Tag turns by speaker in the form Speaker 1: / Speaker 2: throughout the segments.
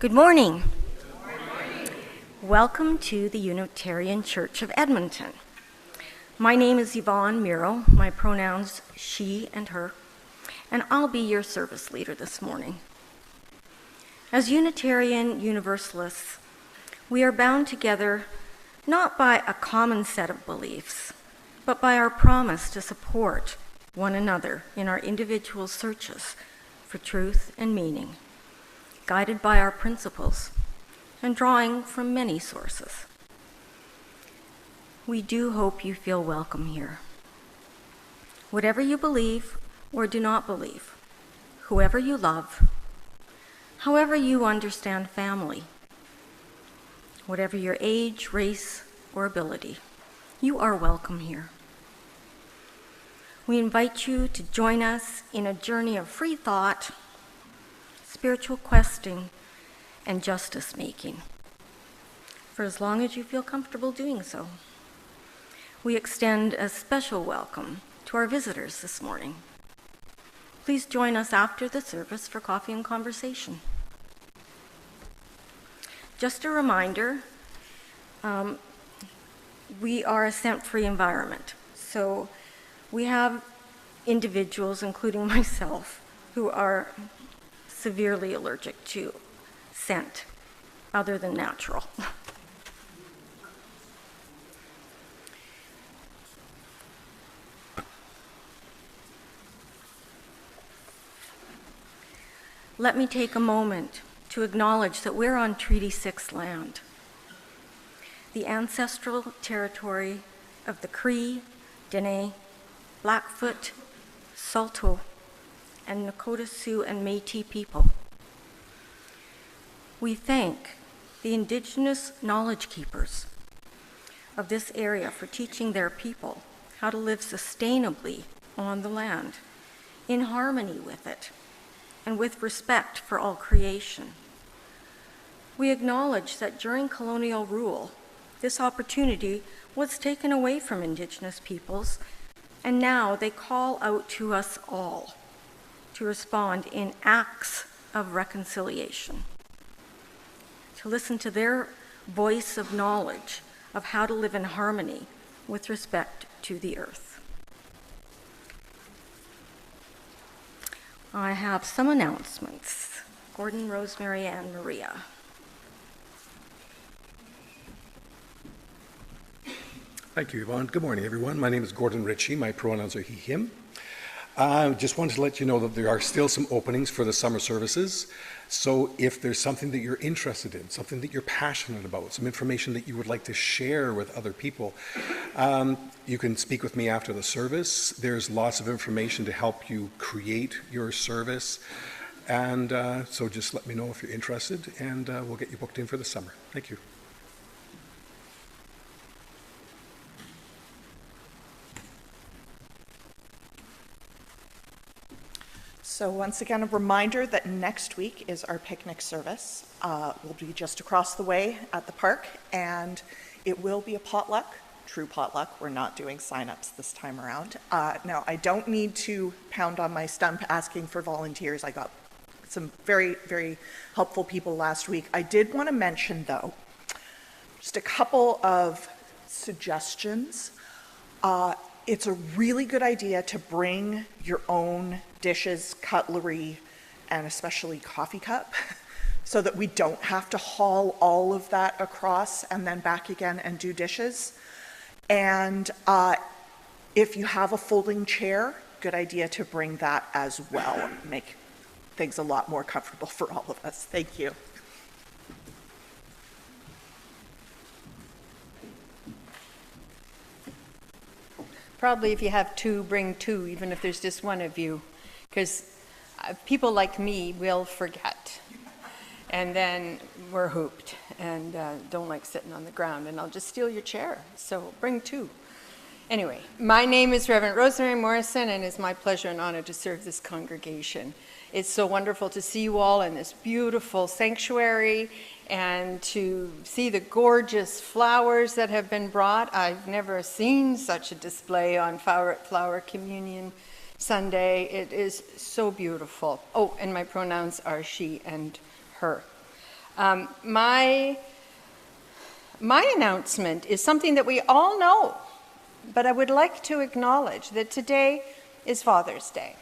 Speaker 1: Good morning. Good morning. Welcome to the Unitarian Church of Edmonton. My name is Yvonne Mireu, my pronouns she and her, and I'll be your service leader this morning. As Unitarian Universalists, we are bound together not by a common set of beliefs, but by our promise to support one another in our individual searches for truth and meaning, guided by our principles and drawing from many sources. We do hope you feel welcome here. Whatever you believe or do not believe, whoever you love, however you understand family, whatever your age, race, or ability, you are welcome here. We invite you to join us in a journey of free thought, spiritual questing, and justice making, for as long as you feel comfortable doing so. We extend a special welcome to our visitors this morning. Please join us after the service for coffee and conversation. Just a reminder, we are a scent-free environment, so we have individuals, including myself, who are severely allergic to scent other than natural. Let me take a moment to acknowledge that we're on Treaty 6 land, the ancestral territory of the Cree, Dene, Blackfoot, Saulteaux, and Nakota Sioux and Métis people. We thank the Indigenous knowledge keepers of this area for teaching their people how to live sustainably on the land, in harmony with it, and with respect for all creation. We acknowledge that during colonial rule, this opportunity was taken away from Indigenous peoples, and now they call out to us all to respond in acts of reconciliation, to listen to their voice of knowledge of how to live in harmony with respect to the earth. I have some announcements. Gordon, Rosemary, and Mireu.
Speaker 2: Thank you, Yvonne. Good morning, everyone. My name is Gordon Ritchie. My pronouns are he, him. Just wanted to let you know that there are still some openings for the summer services. So if there's something that you're interested in, something that you're passionate about, some information that you would like to share with other people, you can speak with me after the service. There's lots of information to help you create your service. And so just let me know if you're interested, and we'll get you booked in for the summer. Thank you.
Speaker 3: So once again, a reminder that next week is our picnic service. We'll be just across the way at the park, and it will be a potluck, true potluck. We're not doing sign-ups this time around. Now, I don't need to pound on my stump asking for volunteers. I got some very, very helpful people last week. I did want to mention, though, just a couple of suggestions. It's a really good idea to bring your own dishes, cutlery, and especially coffee cup, so that we don't have to haul all of that across and then back again and do dishes. And if you have a folding chair, good idea to bring that as well. Make things a lot more comfortable for all of us. Thank you.
Speaker 4: Probably if you have two, bring two, even if there's just one of you, because people like me will forget, and then we're hooped and don't like sitting on the ground, and I'll just steal your chair, so bring two. Anyway, my name is Reverend Rosemary Morrison, and it's my pleasure and honor to serve this congregation. It's so wonderful to see you all in this beautiful sanctuary and to see the gorgeous flowers that have been brought. I've never seen such a display on Flower Communion Sunday. It is so beautiful. Oh, and my pronouns are she and her. My announcement is something that we all know, but I would like to acknowledge that today is Father's Day.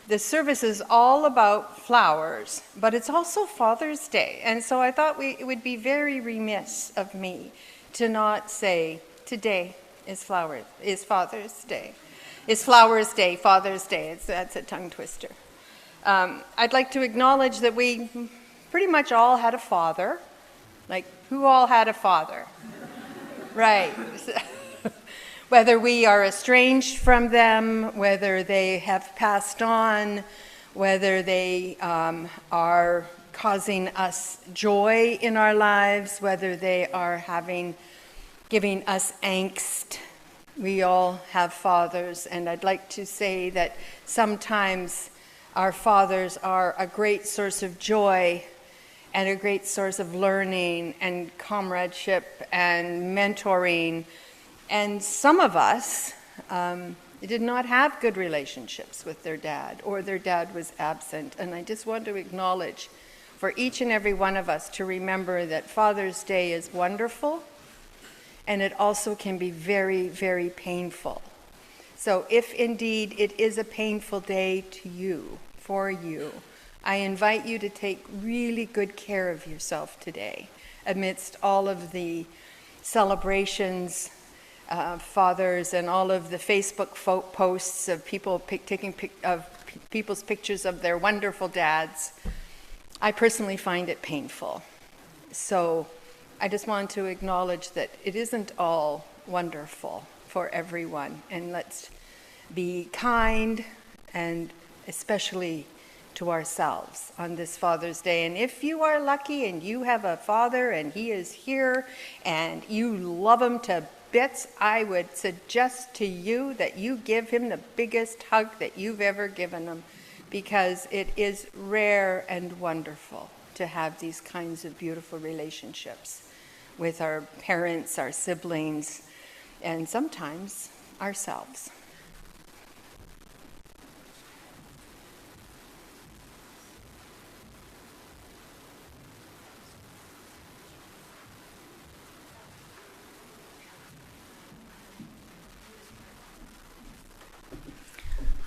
Speaker 4: The service is all about flowers, but it's also Father's Day. And so I thought it would be very remiss of me to not say today is Father's Day. It's Flowers Day, Father's Day. That's a tongue twister. I'd like to acknowledge that we pretty much all had a father. Like, who all had a father? Right. Whether we are estranged from them, whether they have passed on, whether they are causing us joy in our lives, whether they are giving us angst. We all have fathers, and I'd like to say that sometimes our fathers are a great source of joy and a great source of learning and comradeship and mentoring. And some of us did not have good relationships with their dad, or their dad was absent. And I just want to acknowledge for each and every one of us to remember that Father's Day is wonderful, and it also can be very, very painful. So if indeed it is a painful day to you, for you, I invite you to take really good care of yourself today amidst all of the celebrations, fathers, and all of the Facebook posts of people taking people's pictures of their wonderful dads. I personally find it painful. So I just want to acknowledge that it isn't all wonderful for everyone, and let's be kind, and especially to ourselves on this Father's Day. And if you are lucky and you have a father and he is here and you love him to bits, I would suggest to you that you give him the biggest hug that you've ever given him, because it is rare and wonderful to have these kinds of beautiful relationships with our parents, our siblings, and sometimes ourselves.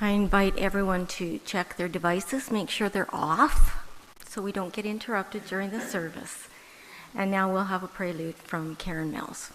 Speaker 1: I invite everyone to check their devices, make sure they're off, so we don't get interrupted during the service. And now we'll have a prelude from Karen Mills.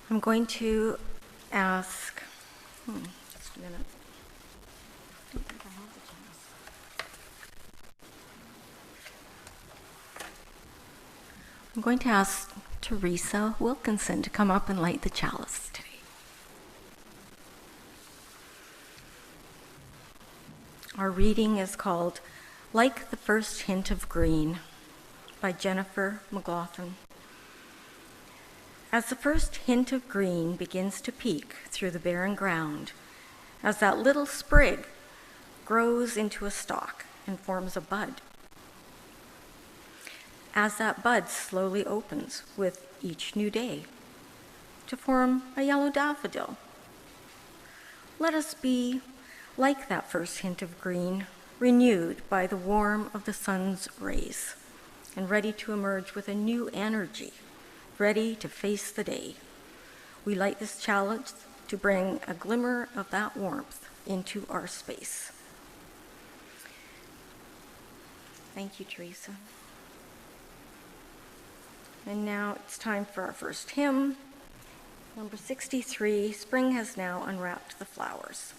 Speaker 1: I'm going to ask, just a minute. I don't think I have the chalice. I'm going to ask Teresa Wilkinson to come up and light the chalice today. Our reading is called Like the First Hint of Green by Jennifer McGlothin. As the first hint of green begins to peek through the barren ground, as that little sprig grows into a stalk and forms a bud, as that bud slowly opens with each new day to form a yellow daffodil, let us be like that first hint of green, renewed by the warmth of the sun's rays, and ready to emerge with a new energy, ready to face the day. We light this chalice to bring a glimmer of that warmth into our space. Thank you, Teresa. And now it's time for our first hymn, number 63, Spring Has Now Unwrapped the Flowers.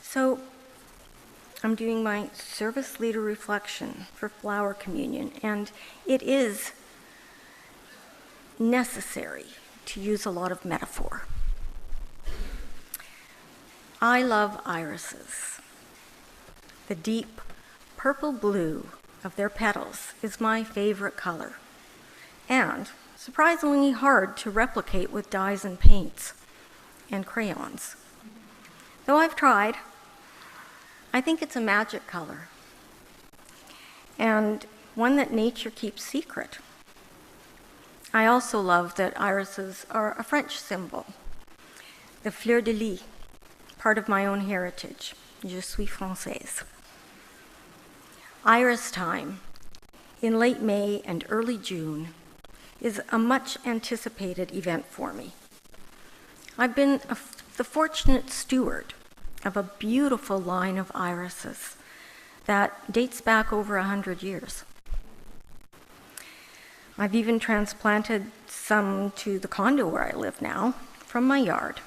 Speaker 1: So I'm doing my service leader reflection for flower communion, and it is necessary to use a lot of metaphor. I love irises. The deep purple blue of their petals is my favorite color, and surprisingly hard to replicate with dyes and paints and crayons. Though I've tried, I think it's a magic color, and one that nature keeps secret. I also love that irises are a French symbol, the fleur de lis, part of my own heritage. Je suis française. Iris time, in late May and early June, is a much anticipated event for me. I've been the fortunate steward of a beautiful line of irises that dates back over 100 years. I've even transplanted some to the condo where I live now from my yard.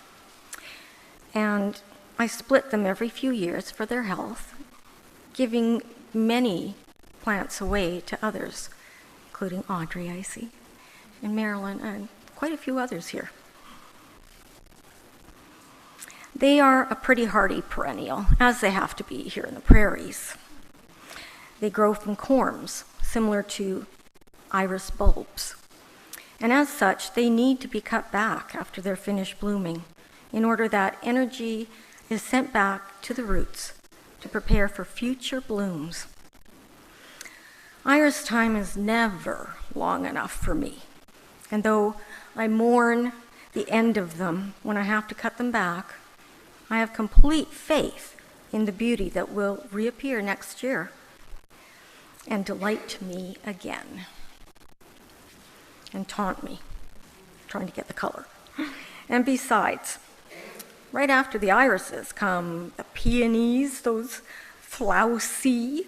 Speaker 1: And I split them every few years for their health, giving many plants away to others, including Audrey, I see, and Marilyn, and quite a few others here. They are a pretty hardy perennial, as they have to be here in the prairies. They grow from corms, similar to iris bulbs. And as such, they need to be cut back after they're finished blooming in order that energy is sent back to the roots to prepare for future blooms. Iris time is never long enough for me. And though I mourn the end of them when I have to cut them back, I have complete faith in the beauty that will reappear next year and delight me again and taunt me, trying to get the color. And besides, right after the irises come the peonies, those flowery,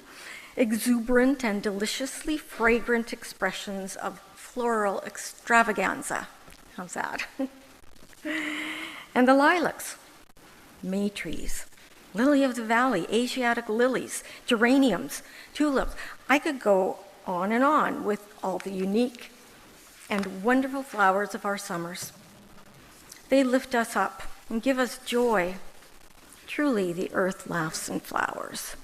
Speaker 1: exuberant, and deliciously fragrant expressions of floral extravaganza. How's that? And the lilacs, May trees, lily of the valley, Asiatic lilies, geraniums, tulips. I could go on and on with all the unique and wonderful flowers of our summers. They lift us up and give us joy. Truly, the earth laughs in flowers.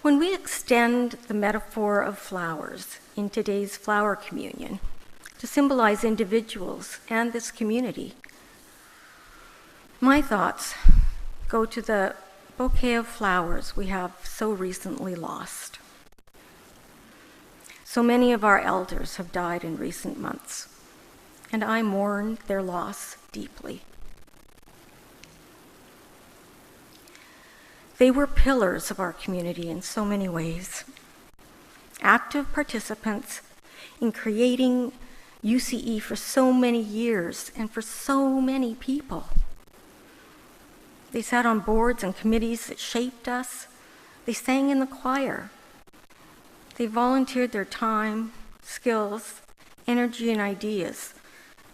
Speaker 1: When we extend the metaphor of flowers in today's flower communion to symbolize individuals and this community, my thoughts go to the bouquet of flowers we have so recently lost. So many of our elders have died in recent months, and I mourn their loss deeply. They were pillars of our community in so many ways, active participants in creating UCE for so many years and for so many people. They sat on boards and committees that shaped us. They sang in the choir. They volunteered their time, skills, energy, and ideas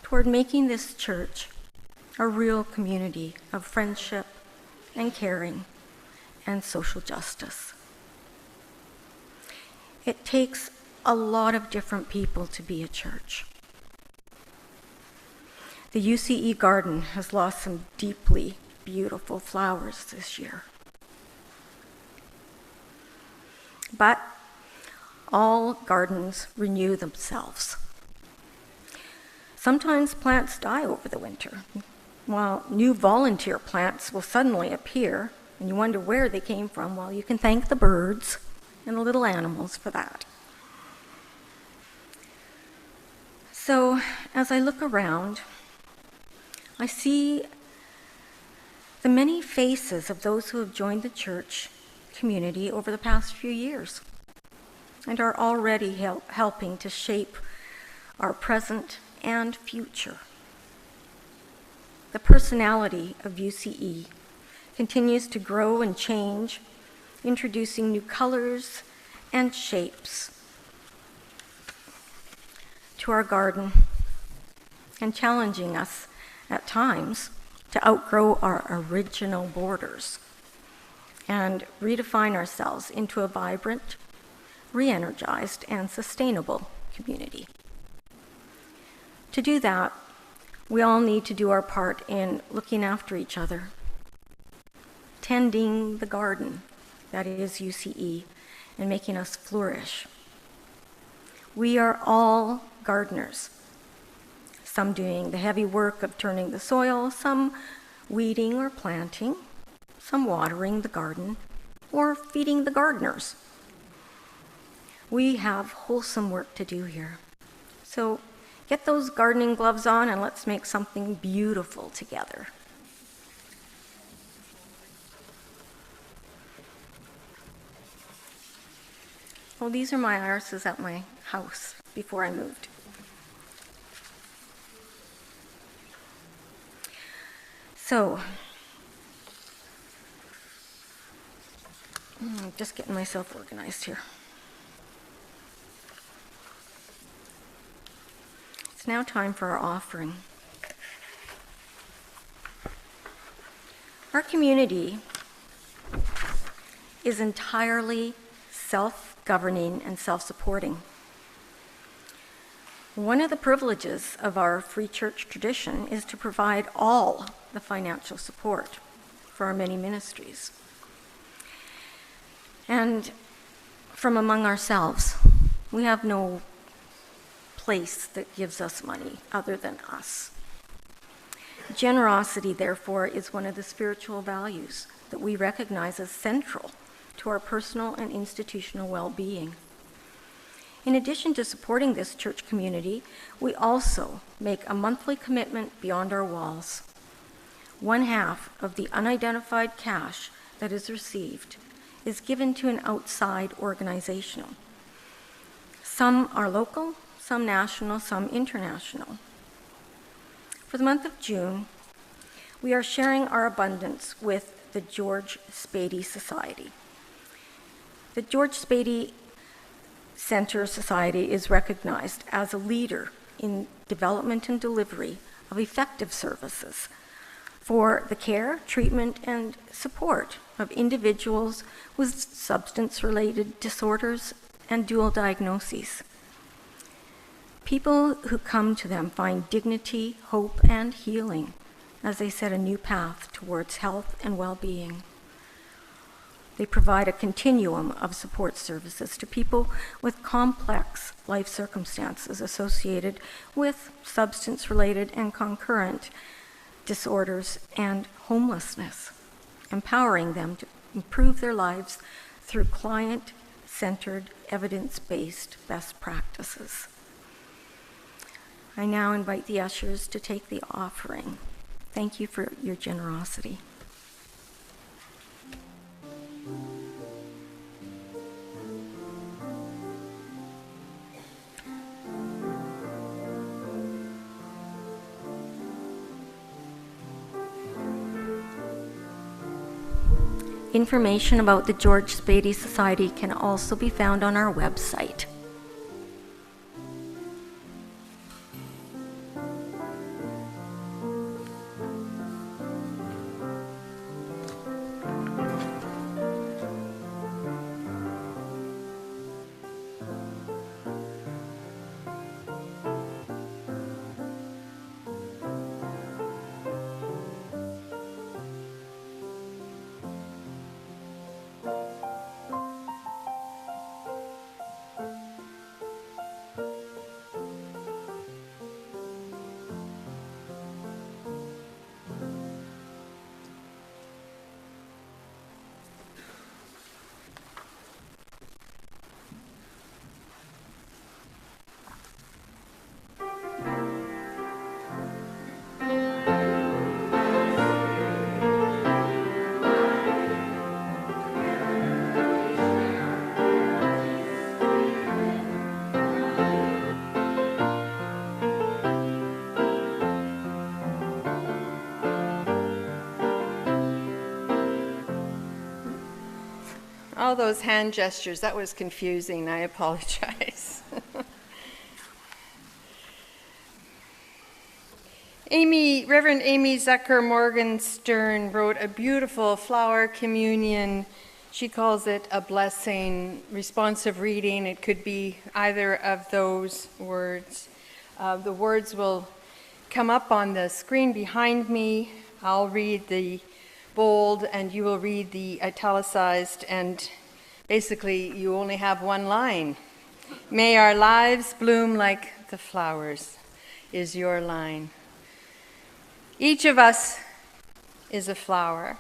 Speaker 1: toward making this church a real community of friendship and caring and social justice. It takes a lot of different people to be a church. The UCE garden has lost some deeply beautiful flowers this year. But all gardens renew themselves. Sometimes plants die over the winter, while new volunteer plants will suddenly appear, and you wonder where they came from. Well, you can thank the birds and the little animals for that. So, as I look around, I see the many faces of those who have joined the church community over the past few years and are already helping to shape our present and future. The personality of UCE continues to grow and change, introducing new colors and shapes to our garden and challenging us at times to outgrow our original borders and redefine ourselves into a vibrant, re-energized, and sustainable community. To do that, we all need to do our part in looking after each other, tending the garden that is UCE, and making us flourish. We are all gardeners, some doing the heavy work of turning the soil, some weeding or planting, some watering the garden, or feeding the gardeners. We have wholesome work to do here. So get those gardening gloves on and let's make something beautiful together. Well, these are my irises at my house before I moved. So, I'm just getting myself organized here. It's now time for our offering. Our community is entirely self-governing and self-supporting. One of the privileges of our free church tradition is to provide all the financial support for our many ministries. And from among ourselves, we have no place that gives us money other than us. Generosity, therefore, is one of the spiritual values that we recognize as central to our personal and institutional well-being. In addition to supporting this church community, we also make a monthly commitment beyond our walls. 1/2 of the unidentified cash that is received is given to an outside organization. Some are local, some national, some international. For the month of June, we are sharing our abundance with the George Spady Society. The George Spady Center Society is recognized as a leader in development and delivery of effective services for the care, treatment, and support of individuals with substance-related disorders and dual diagnoses. People who come to them find dignity, hope, and healing as they set a new path towards health and well-being. They provide a continuum of support services to people with complex life circumstances associated with substance-related and concurrent disorders and homelessness. empowering them to improve their lives through client-centered, evidence-based best practices. I now invite the ushers to take the offering. Thank you for your generosity. Information about the George Spady Society can also be found on our website. All those hand gestures, that was confusing. I apologize. Reverend Amy Zucker Morgenstern wrote a beautiful flower communion. She calls it a blessing, responsive reading. It could be either of those words. The words will come up on the screen behind me. I'll read the bold and you will read the italicized, and basically you only have one line. May our lives bloom like the flowers is your line. Each of us is a flower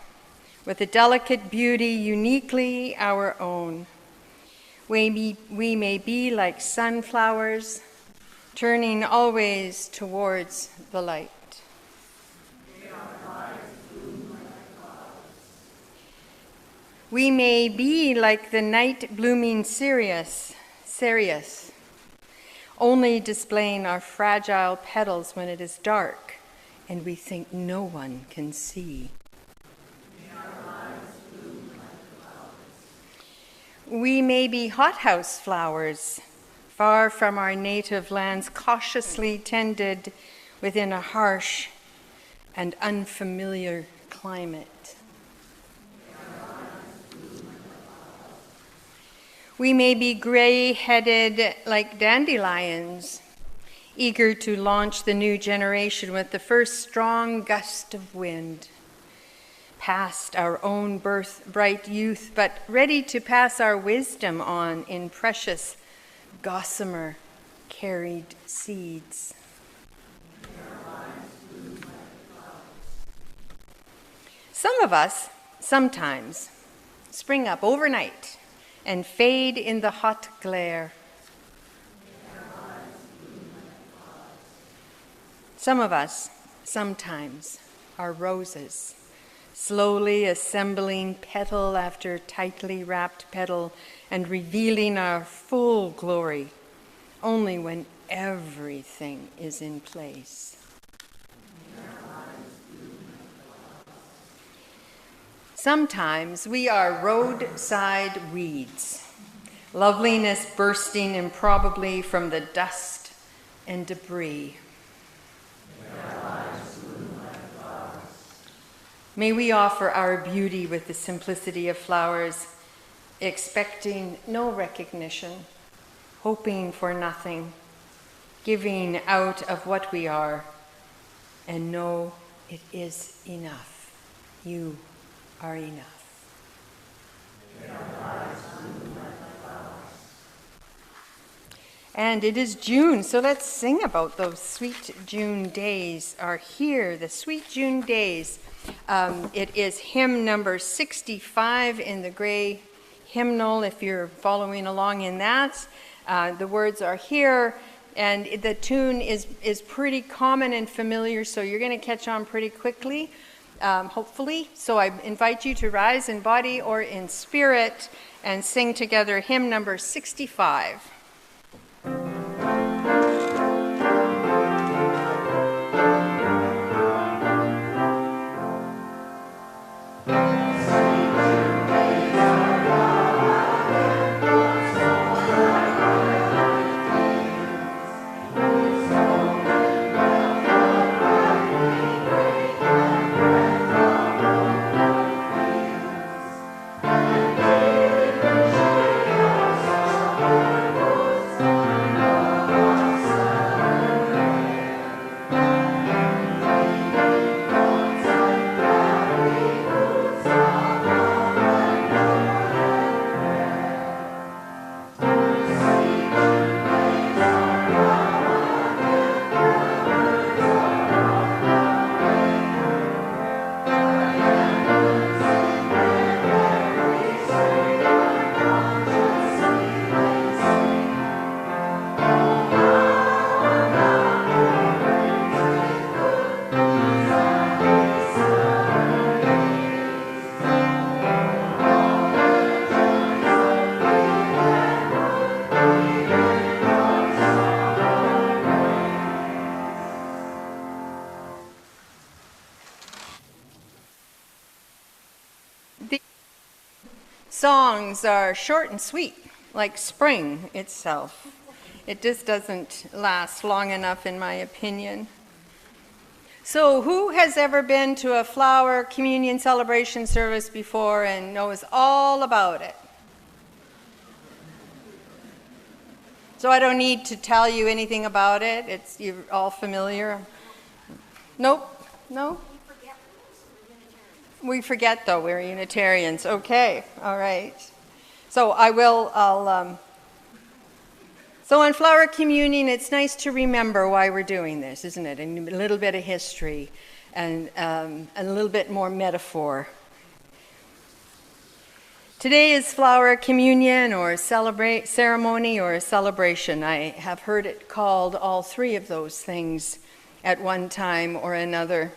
Speaker 1: with a delicate beauty uniquely our own. We may be like sunflowers, turning always towards the light. We may be like the night blooming cereus, only displaying our fragile petals when it is dark and we think no one can see. We may be hothouse flowers, far from our native lands, cautiously tended within a harsh and unfamiliar climate. We may be gray-headed like dandelions, eager to launch the new generation with the first strong gust of wind, past our own bright youth, but ready to pass our wisdom on in precious, gossamer carried seeds. Some of us, sometimes, spring up overnight and fade in the hot glare. Some of us, sometimes, are roses, slowly assembling petal after tightly wrapped petal and revealing our full glory only when everything is in place. Sometimes we are roadside weeds, loveliness bursting improbably from the dust and debris. May we offer our beauty with the simplicity of flowers, expecting no recognition, hoping for nothing, giving out of what we are, and know it is enough. You are enough. And it is June, so let's sing about those sweet June days are here, the sweet June days.
Speaker 4: It is hymn number 65 in the gray hymnal, if you're following along in that. The words are here, and the tune is pretty common and familiar, so you're going to catch on pretty quickly, hopefully. So I invite you to rise in body or in spirit and sing together hymn number 65. Songs are short and sweet, like spring itself. It just doesn't last long enough, in my opinion. So who has ever been to a flower communion celebration service before and knows all about it? So I don't need to tell you anything about it. You're all familiar. Nope. No? We forget, though, we're Unitarians. Okay, all right. So so on flower communion, it's nice to remember why we're doing this, isn't it? And a little bit of history and a little bit more metaphor. Today is flower communion or ceremony or celebration. I have heard it called all three of those things at one time or another.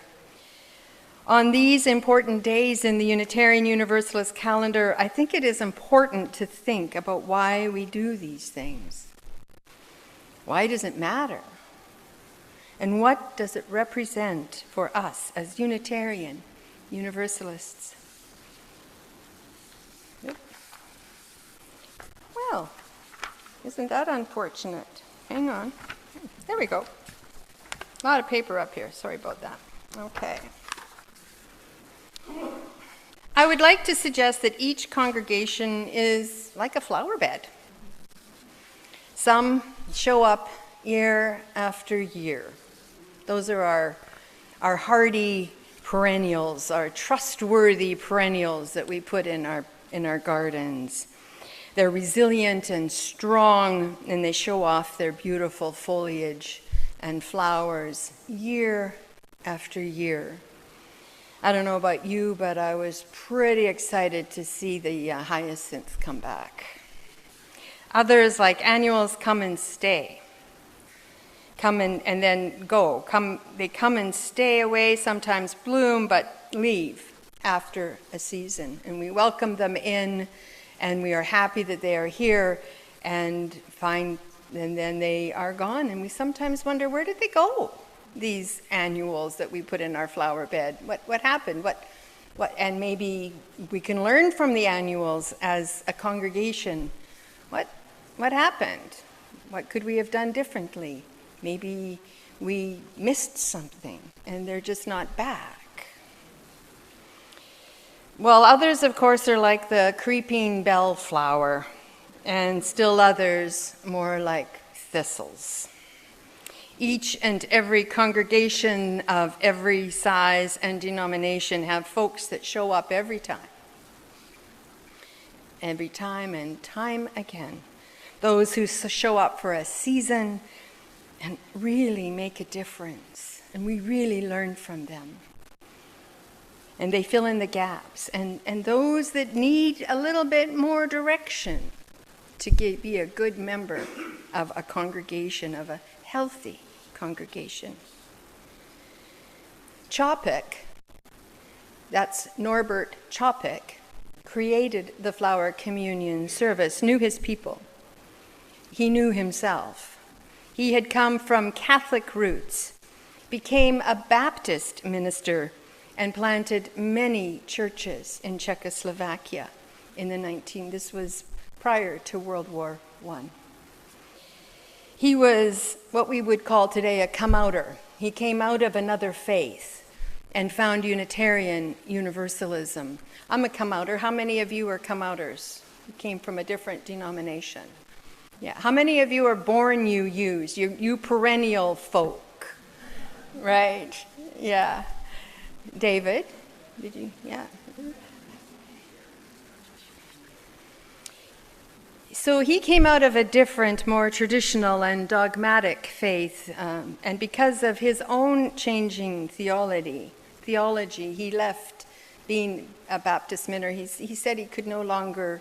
Speaker 4: On these important days in the Unitarian Universalist calendar, I think it is important to think about why we do these things. Why does it matter? And what does it represent for us as Unitarian Universalists? Yep. Well, isn't that unfortunate? Hang on. There we go. A lot of paper up here. Sorry about that. Okay. I would like to suggest that each congregation is like a flower bed. Some show up year after year. Those are our hardy perennials, our trustworthy perennials that we put in our gardens. They're resilient and strong, and they show off their beautiful foliage and flowers year after year. I don't know about you, but I was pretty excited to see the hyacinths come back. Others, like annuals, come and stay. Come and then go. They come and stay away, sometimes bloom, but leave after a season. And we welcome them in, and we are happy that they are here, and then they are gone. And we sometimes wonder, where did they go? These annuals that we put in our flower bed. What happened? What? And maybe we can learn from the annuals as a congregation. What happened? What could we have done differently? Maybe we missed something and they're just not back. Well, others, of course, are like the creeping bellflower, and still others more like thistles. Each and every congregation of every size and denomination have folks that show up every time and time again. Those who show up for a season and really make a difference, and we really learn from them. and they fill in the gaps. And those that need a little bit more direction to be a good member of a congregation, of a healthy congregation. Capek, that's Norbert Capek, created the flower communion service, knew his people. He knew himself. He had come from Catholic roots, became a Baptist minister, and planted many churches in Czechoslovakia in the this was prior to World War I. He was what we would call today a come-outer. He came out of another faith and found Unitarian Universalism. I'm a come-outer. How many of you are come-outers? You came from a different denomination. Yeah. How many of you are born UUs? You perennial folk, right? Yeah. David, did you? Yeah. So he came out of a different, more traditional and dogmatic faith, and because of his own changing theology, he left being a Baptist minister. He said he could no longer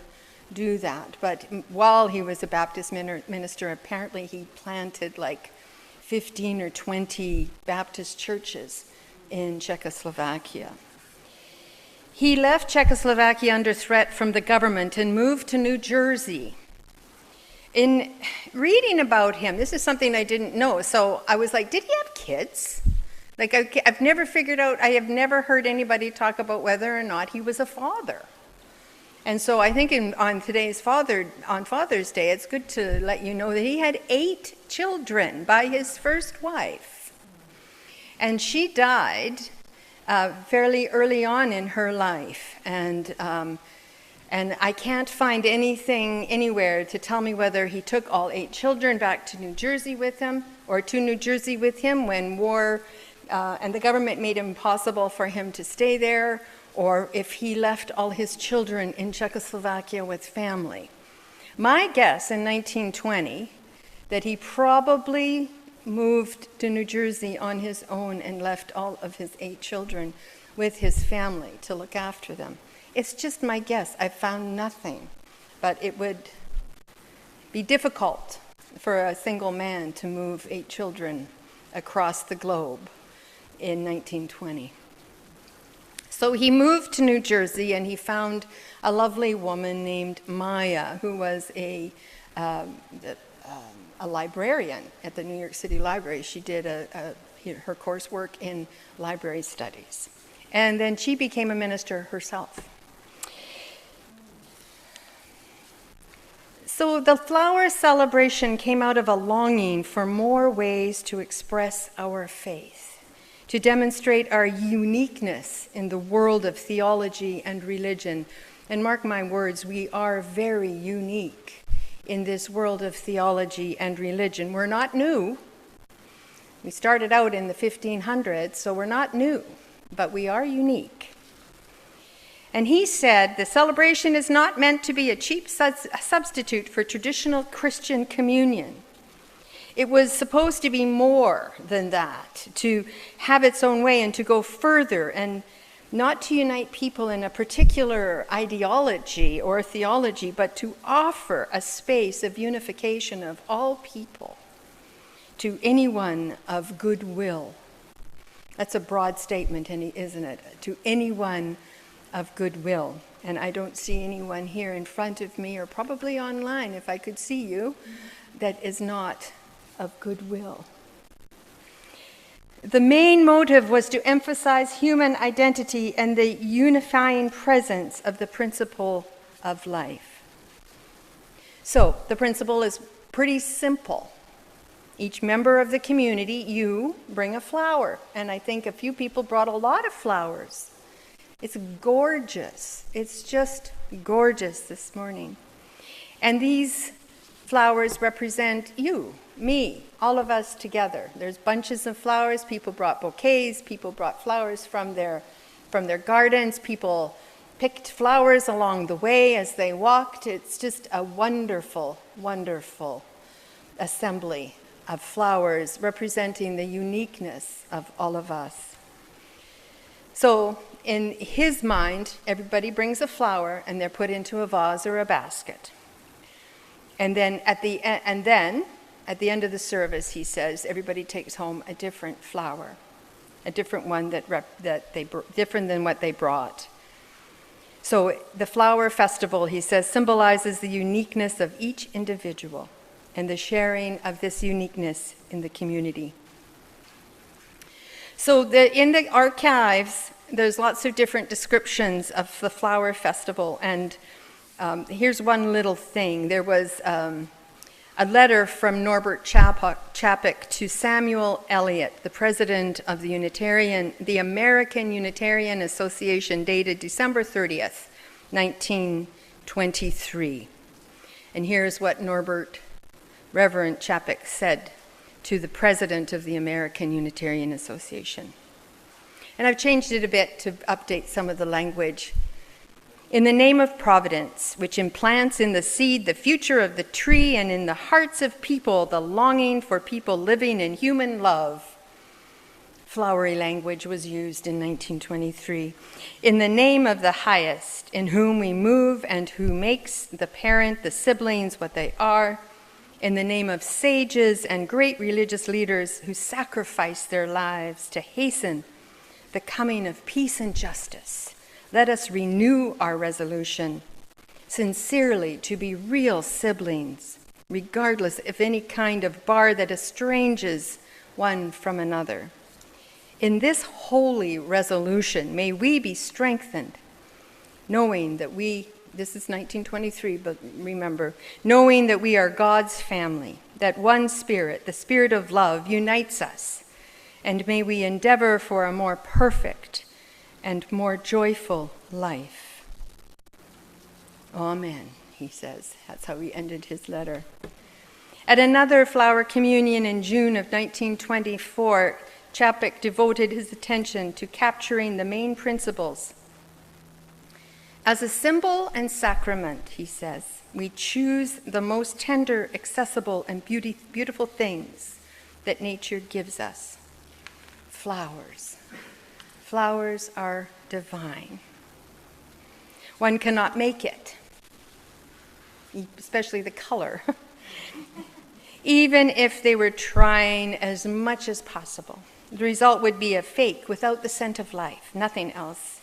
Speaker 4: do that, but while he was a Baptist minister, apparently he planted like 15 or 20 Baptist churches in Czechoslovakia. He left Czechoslovakia under threat from the government and moved to New Jersey. In reading about him, this is something I didn't know, so I was like, did he have kids? Like, I've never figured out, I have never heard anybody talk about whether or not he was a father. And so I think on Father's Day, it's good to let you know that he had 8 children by his first wife. And she died fairly early on in her life. And I can't find anything anywhere to tell me whether he took all 8 children back to New Jersey with him, or to New Jersey with him when war and the government made it impossible for him to stay there, or if he left all his children in Czechoslovakia with family. My guess in 1920 that he probably moved to New Jersey on his own and left all of his 8 children with his family to look after them. It's just my guess. I found nothing, but it would be difficult for a single man to move 8 children across the globe in 1920. So he moved to New Jersey and he found a lovely woman named Maya, who was a librarian at the New York City Library. She did her coursework in library studies. And then she became a minister herself. So the flower celebration came out of a longing for more ways to express our faith, to demonstrate our uniqueness in the world of theology and religion. And mark my words, we are very unique in this world of theology and religion. We're not new. We started out in the 1500s, so we're not new, but we are unique. And he said, the celebration is not meant to be a cheap substitute for traditional Christian communion. It was supposed to be more than that, to have its own way and to go further, and not to unite people in a particular ideology or theology, but to offer a space of unification of all people to anyone of goodwill. That's a broad statement, isn't it? To anyone of goodwill. And I don't see anyone here in front of me, or probably online if I could see you, that is not of goodwill. The main motive was to emphasize human identity and the unifying presence of the principle of life. So the principle is pretty simple. Each member of the community, you bring a flower. And I think a few people brought a lot of flowers. It's gorgeous. It's just gorgeous this morning. And these flowers represent you, me, all of us together. There's bunches of flowers. People brought bouquets. People brought flowers from their gardens. People picked flowers along the way as they walked. It's just a wonderful, wonderful assembly of flowers representing the uniqueness of all of us. So in his mind, everybody brings a flower and they're put into a vase or a basket. And then at the end of the service, he says, everybody takes home a different flower, a different one different than what they brought. So the flower festival, he says, symbolizes the uniqueness of each individual and the sharing of this uniqueness in the community. So in the archives, there's lots of different descriptions of the flower festival, and here's one little thing. There was a letter from Norbert Capek to Samuel Eliot, the president of the American Unitarian Association, dated December 30th, 1923. And here's what Reverend Capek said to the president of the American Unitarian Association. And I've changed it a bit to update some of the language. In the name of Providence, which implants in the seed the future of the tree and in the hearts of people the longing for people living in human love. Flowery language was used in 1923. In the name of the highest, in whom we move and who makes the parent, the siblings what they are. In the name of sages and great religious leaders who sacrifice their lives to hasten the coming of peace and justice. Let us renew our resolution, sincerely to be real siblings, regardless of any kind of bar that estranges one from another. In this holy resolution, may we be strengthened, knowing that this is 1923, but remember, knowing that we are God's family, that one Spirit, the Spirit of love, unites us, and may we endeavor for a more perfect and more joyful life. Amen, he says. That's how he ended his letter. At another flower communion in June of 1924, Capek devoted his attention to capturing the main principles. As a symbol and sacrament, he says, we choose the most tender, accessible, and beautiful things that nature gives us. Flowers. Flowers are divine. One cannot make it, especially the color, even if they were trying as much as possible. The result would be a fake without the scent of life, nothing else.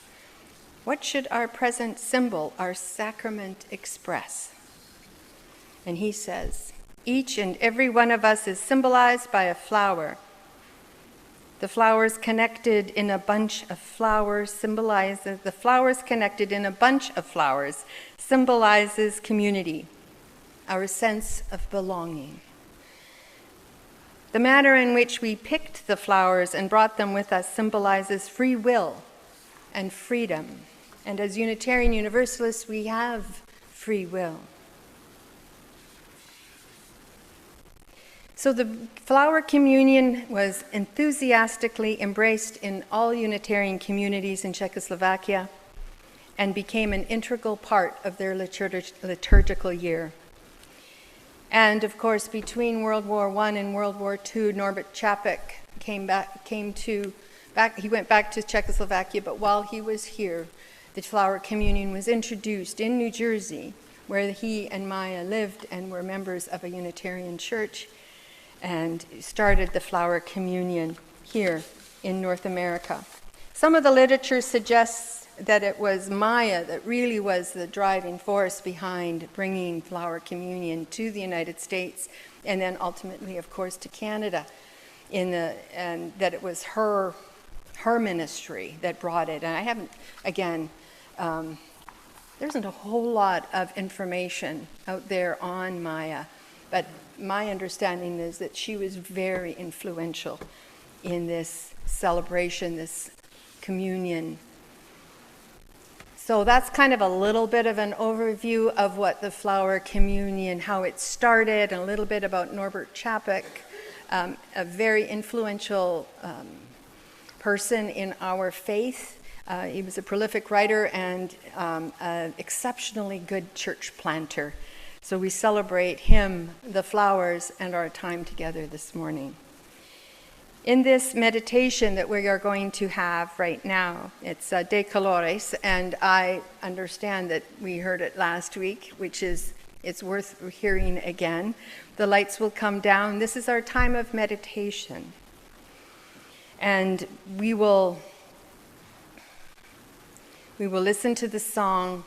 Speaker 4: What should our present symbol, our sacrament, express? And he says, each and every one of us is symbolized by a flower. The flowers connected in a bunch of flowers symbolizes community, our sense of belonging. The manner in which we picked the flowers and brought them with us symbolizes free will and freedom. And as Unitarian Universalists, we have free will. So the flower communion was enthusiastically embraced in all Unitarian communities in Czechoslovakia and became an integral part of their liturgical year. And of course, between World War I and World War II, Norbert Capek he went back to Czechoslovakia, but while he was here, the flower communion was introduced in New Jersey, where he and Maya lived and were members of a Unitarian church, and started the flower communion here in North America. Some of the literature suggests that it was Maya that really was the driving force behind bringing flower communion to the United States, and then ultimately, of course, to Canada, and that it was her ministry that brought it. And I haven't, again, there isn't a whole lot of information out there on Maya, but my understanding is that she was very influential in this celebration, this communion. So that's kind of a little bit of an overview of what the flower communion, how it started, and a little bit about Norbert Capek, a very influential person in our faith. He was a prolific writer and an exceptionally good church planter. So we celebrate him, the flowers, and our time together this morning. In this meditation that we are going to have right now, it's De Colores, and I understand that we heard it last week, which is, it's worth hearing again. The lights will come down. This is our time of meditation. And we will listen to the song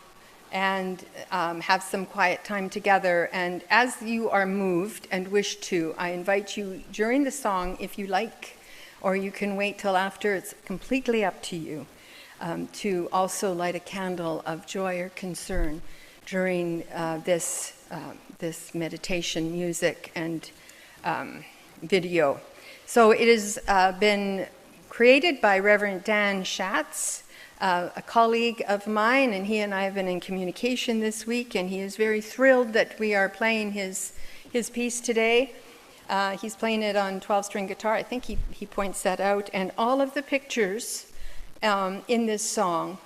Speaker 4: and have some quiet time together. And as you are moved and wish to, I invite you during the song, if you like, or you can wait till after, it's completely up to you, to also light a candle of joy or concern during this meditation, music, and video. So it has been created by Reverend Dan Schatz, a colleague of mine, and he and I have been in communication this week, and he is very thrilled that we are playing his piece today. He's playing it on 12-string guitar. I think he points that out. And all of the pictures in this song,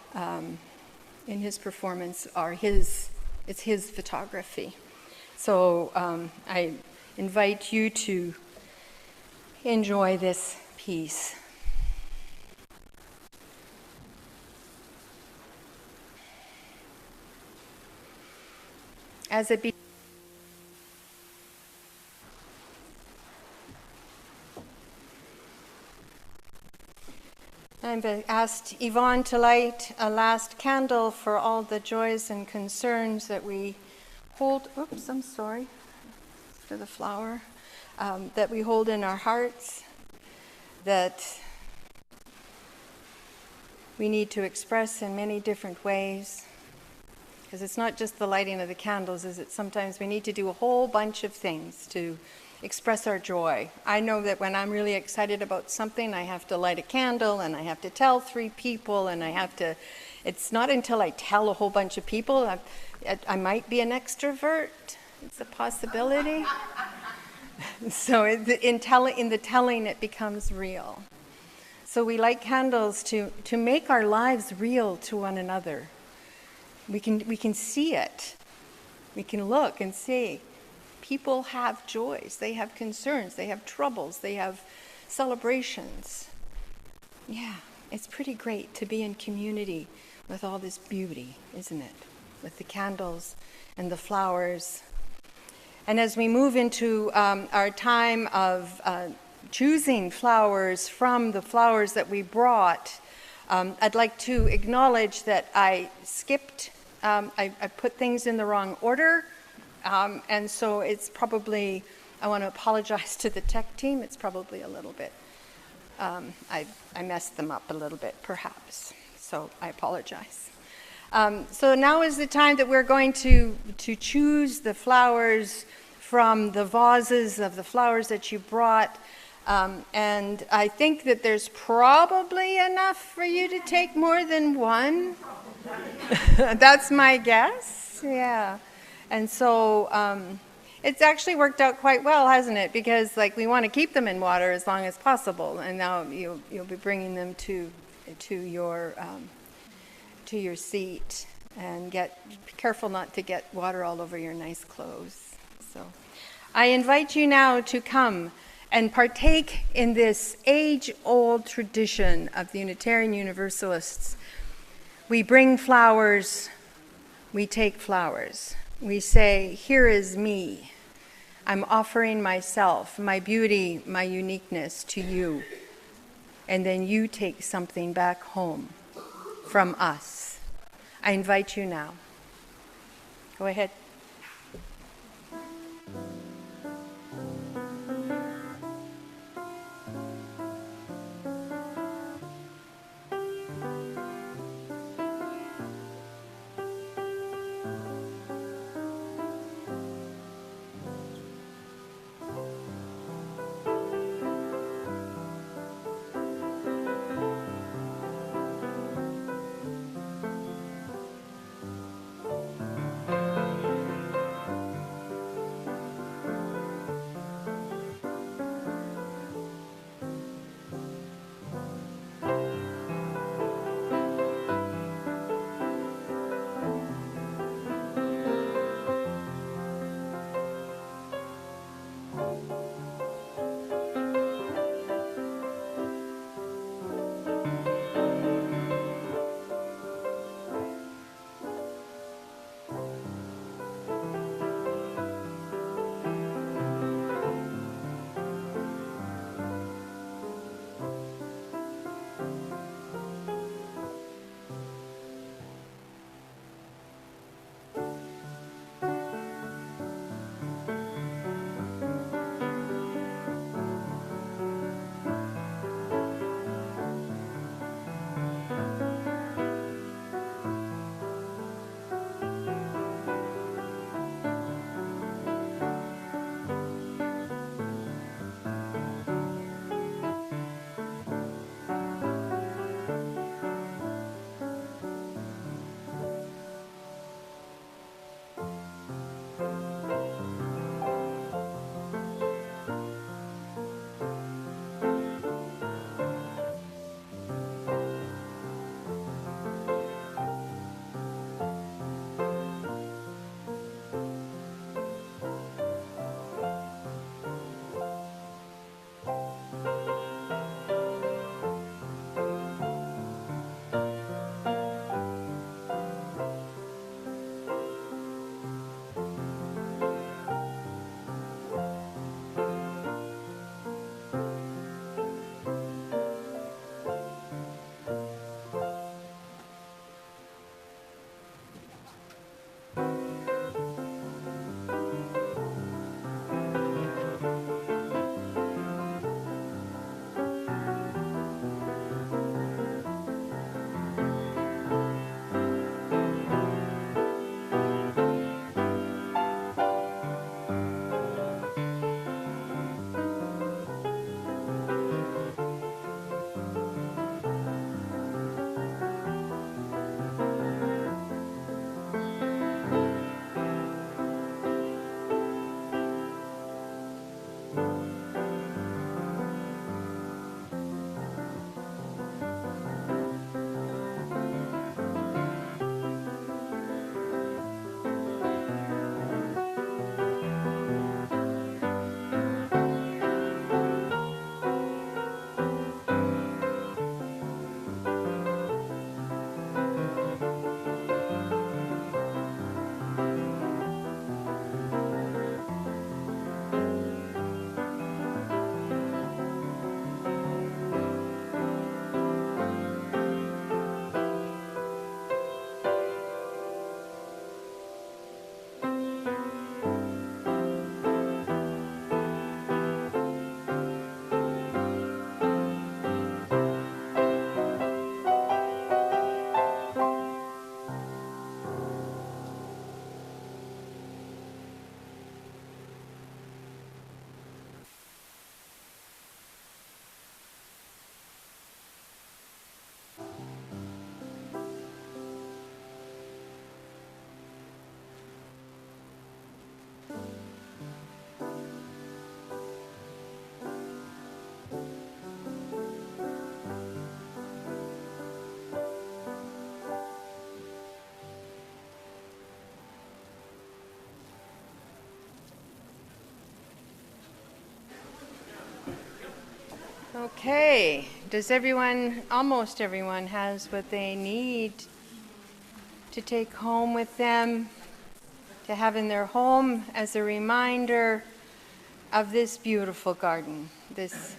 Speaker 4: in his performance, it's his photography. So I invite you to enjoy this piece. As it I've asked Yvonne to light a last candle for all the joys and concerns that we hold. Oops, I'm sorry for the flower. That we hold in our hearts, that we need to express in many different ways. Because it's not just the lighting of the candles, is it? Sometimes we need to do a whole bunch of things to express our joy. I know that when I'm really excited about something, I have to light a candle, and I have to tell 3 people, and it's not until I tell a whole bunch of people, I might be an extrovert. It's a possibility. So in the telling, it becomes real. So we light candles to make our lives real to one another. We can see it. We can look and see. People have joys. They have concerns. They have troubles. They have celebrations. Yeah, it's pretty great to be in community with all this beauty, isn't it? With the candles and the flowers. And as we move into our time of choosing flowers from the flowers that we brought, I'd like to acknowledge that I skipped. I put things in the wrong order, and so it's probably, I want to apologize to the tech team. It's probably a little bit, I messed them up a little bit, perhaps, so I apologize. So now is the time that we're going to choose the flowers from the vases of the flowers that you brought, and I think that there's probably enough for you to take more than one. That's my guess, yeah. And so it's actually worked out quite well, hasn't it? Because we want to keep them in water as long as possible, and now you'll be bringing them to your seat, and be careful not to get water all over your nice clothes. So I invite you now to come and partake in this age-old tradition of the Unitarian Universalists. We bring flowers, we take flowers. We say, here is me. I'm offering myself, my beauty, my uniqueness to you. And then you take something back home from us. I invite you now. Go ahead. Okay, does everyone, almost everyone, has what they need to take home with them, to have in their home as a reminder of this beautiful garden, this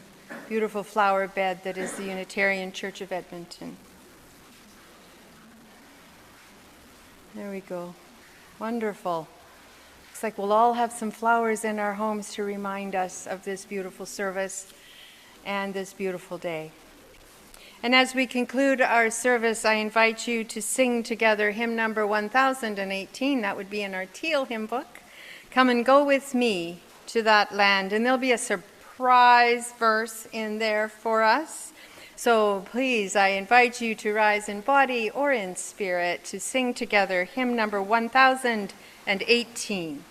Speaker 4: beautiful flower bed that is the Unitarian Church of Edmonton? There we go. Wonderful. Looks like we'll all have some flowers in our homes to remind us of this beautiful service and this beautiful day. And as we conclude our service, I invite you to sing together hymn number 1018. That would be in our teal hymn book. Come and go with me to that land. And there'll be a surprise verse in there for us. So please, I invite you to rise in body or in spirit to sing together hymn number 1018.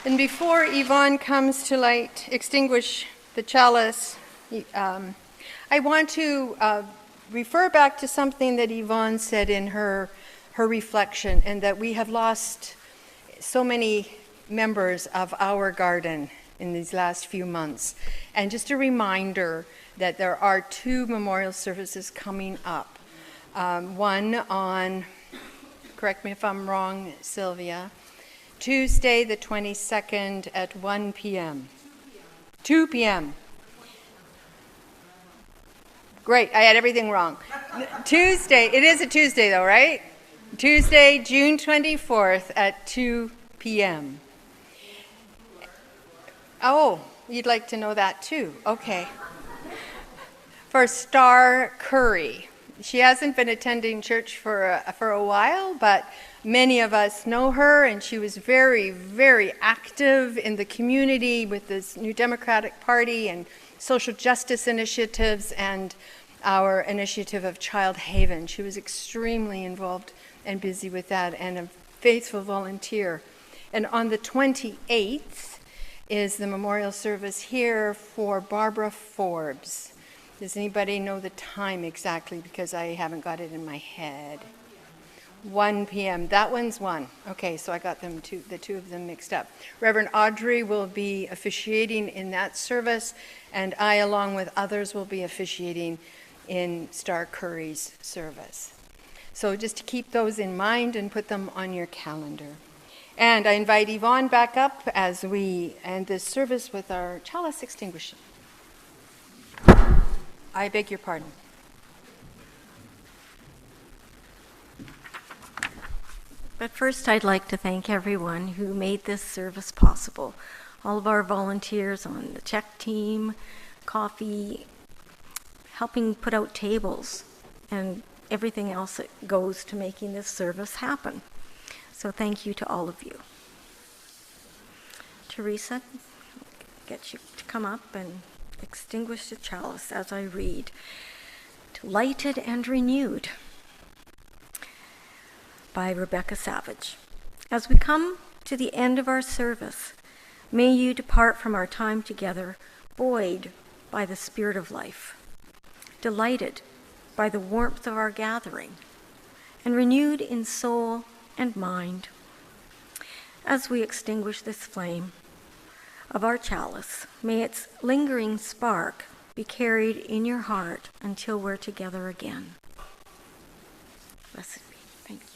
Speaker 4: And before Yvonne comes to extinguish the chalice, I want to refer back to something that Yvonne said in her reflection, and that we have lost so many members of our garden in these last few months. And just a reminder that there are 2 memorial services coming up. One on, correct me if I'm wrong, Sylvia, Tuesday the 22nd at 1 p.m. 2 p.m. Great, I had everything wrong. Tuesday, it is a Tuesday though, right? Tuesday, June 24th at 2 p.m. Oh, you'd like to know that too. Okay. For Star Curry. She hasn't been attending church for a while, but many of us know her, and she was very, very active in the community with this New Democratic Party and social justice initiatives and our initiative of Child Haven. She was extremely involved and busy with that, and a faithful volunteer. And on the 28th is the memorial service here for Barbara Forbes. Does anybody know the time exactly? Because I haven't got it in my head. 1 p.m. That one's 1. Okay, so I got the 2 of them mixed up. Reverend Audrey will be officiating in that service, and I, along with others, will be officiating in Star Curry's service. So just to keep those in mind and put them on your calendar. And I invite Yvonne back up as we end this service with our chalice extinguishing. I beg your pardon.
Speaker 1: But first, I'd like to thank everyone who made this service possible. All of our volunteers on the check team, coffee, helping put out tables, and everything else that goes to making this service happen. So thank you to all of you. Teresa, get you to come up and extinguish the chalice as I read. Lighted and Renewed by Rebecca Savage. As we come to the end of our service, may you depart from our time together buoyed by the spirit of life, delighted by the warmth of our gathering, and renewed in soul and mind. As we extinguish this flame of our chalice, may its lingering spark be carried in your heart until we're together again. Blessed be. Thank you.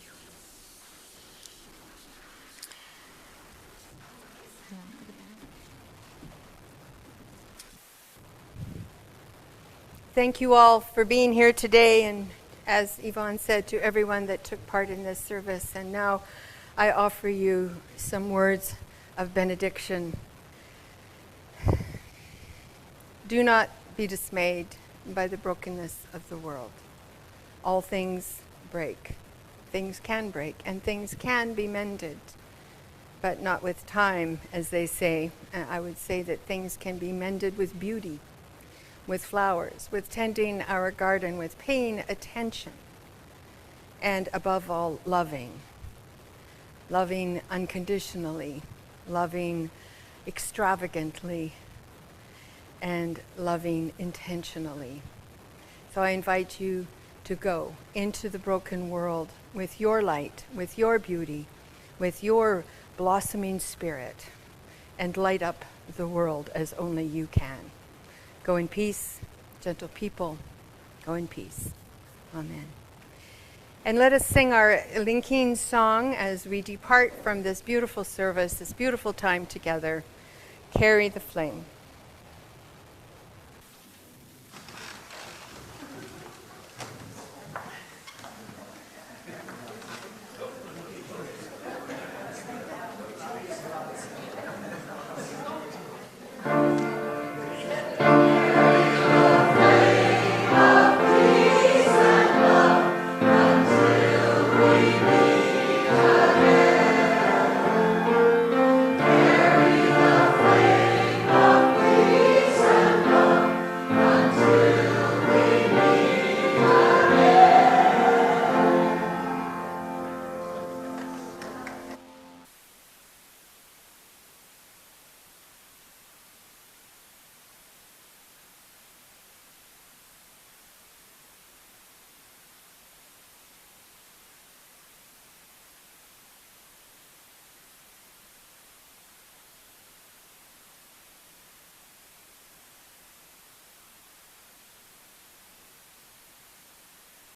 Speaker 4: Thank you all for being here today, and as Yvonne said, to everyone that took part in this service. And now I offer you some words of benediction. Do not be dismayed by the brokenness of the world. All things break. Things can break, and things can be mended, but not with time, as they say. I would say that things can be mended with beauty, with flowers, with tending our garden, with paying attention, and above all, loving. Loving unconditionally, loving extravagantly, and loving intentionally. So I invite you to go into the broken world with your light, with your beauty, with your blossoming spirit, and light up the world as only you can. Go in peace, gentle people. Go in peace. Amen. And let us sing our linking song as we depart from this beautiful service, this beautiful time together. Carry the flame.